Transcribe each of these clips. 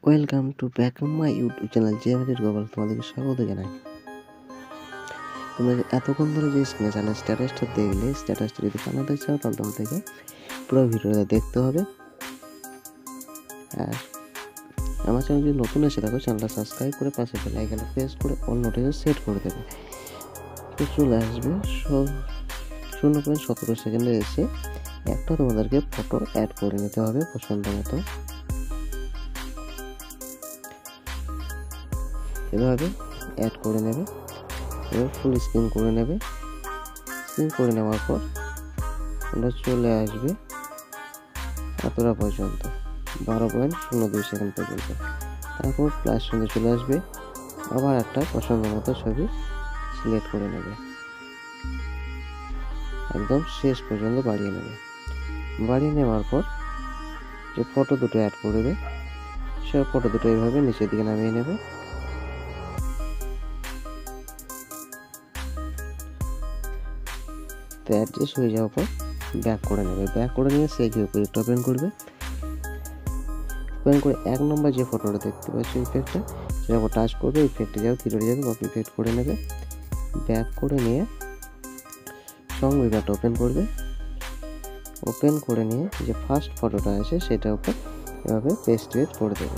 Welcome to back my YouTube channel জিএমএর গোপাল, তোমাদেরকে স্বাগত জানাই। তোমরা এতক্ষণ ধরে যে স্ক্রিনে চ্যানেল স্ট্যাটাসটা দেখলে, স্ট্যাটাসটা যদি বানাতে চাও তাহলে তোমাদেরকে পুরো ভিডিওটা দেখতে হবে। আর আমার চ্যানেল যদি নতুন এসে থাকো, চ্যানেলটা সাবস্ক্রাইব করে পাশে বেল আইকনে প্রেস করে অল নোটিফিকেশন সেট করে দেবে। তো চলে আসবে 0.17 সেকেন্ডে এসে একটা তোমাদেরকে ফটো অ্যাড করে নিতে হবে পছন্দ মতো। এভাবে অ্যাড করে নেবে, এবার ফুল স্ক্রিন করে নেবে। স্ক্রিন করে নেওয়ার পর আমরা চলে আসবে এতটা পর্যন্ত, 12.02 সেকেন্ড পর্যন্ত। তারপর প্লাস সঙ্গে চলে আসবে, আবার একটা পছন্দ মতো ছবি সিলেক্ট করে নেবে, একদম শেষ পর্যন্ত বাড়িয়ে নেবে। বাড়িয়ে নেওয়ার পর যে ফটো দুটো অ্যাড করবে, সব ফটো দুটো এইভাবে নিচের দিকে নামিয়ে নেবে। তো অ্যাডজাস্ট হয়ে যাওয়ার পর ব্যাক করে নেবে। ব্যাক করে নিয়ে সেই ইফেক্ট ওপেন করবে। ওপেন করে 1 নম্বর যে ফটোটা দেখতে পাচ্ছ ইফেক্টটা, সেটা টাচ করবে, ইফেক্টে যাও, থ্রি যাবে, কপি ইফেক্ট করে নেবে। ব্যাক করে নিয়ে সং বিভাগটা ওপেন করবে। ওপেন করে নিয়ে যে ফার্স্ট ফটোটা আছে সেটার উপর এভাবে পেস্ট করে দেবে।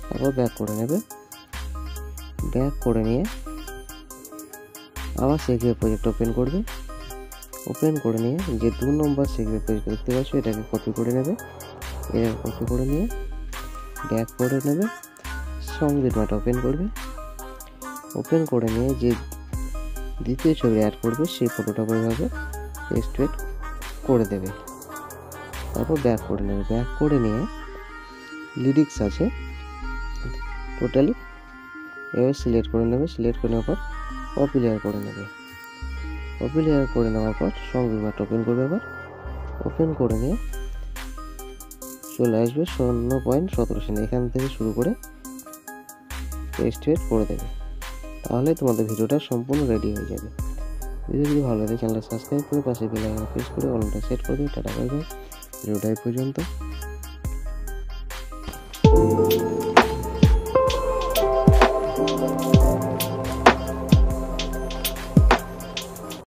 তারপর ব্যাক করে নেবে। ব্যাক করে নিয়ে আবার সেগমেন্ট প্রজেক্ট ওপেন করবে। ওপেন করে নিয়ে যে 2 নম্বর সেগমেন্ট প্রজেক্ট দেখতে পাচ্ছ, এটাকে কপি করে নেবে। এটা কপি করে নিয়ে ব্যাক করে নেবে, সংবিধানটা ওপেন করবে। ওপেন করে নিয়ে যে দ্বিতীয় ছবি অ্যাড করবে সেই ফটোটা এভাবে পেস্ট করে দেবে। তারপর ব্যাক করে নেবে। ব্যাক করে নিয়ে লিরিক্স আছে টোটালি এভাবে সিলেক্ট করে নেবে। সিলেক্ট করে নেওয়ার পর কপি লেয়ার করে নেবে। কপি লেয়ার করে নেওয়ার পর সংবিধানটা ওপেন করবে। আবার ওপেন করে নিয়ে চলে আসবে 0.17 সেকেন্ড, এখান থেকে শুরু করে পেস্ট করে দেবে। তাহলে তোমাদের ভিডিওটা সম্পূর্ণ রেডি হয়ে যাবে। ভিডিও যদি ভালো লাগে চ্যানেলটা সাবস্ক্রাইব করে পাশে বেল আইকন প্রেস করে অলটা সেট করে দেবে। টাটা বাই বাই, ভিডিওটা এই পর্যন্ত।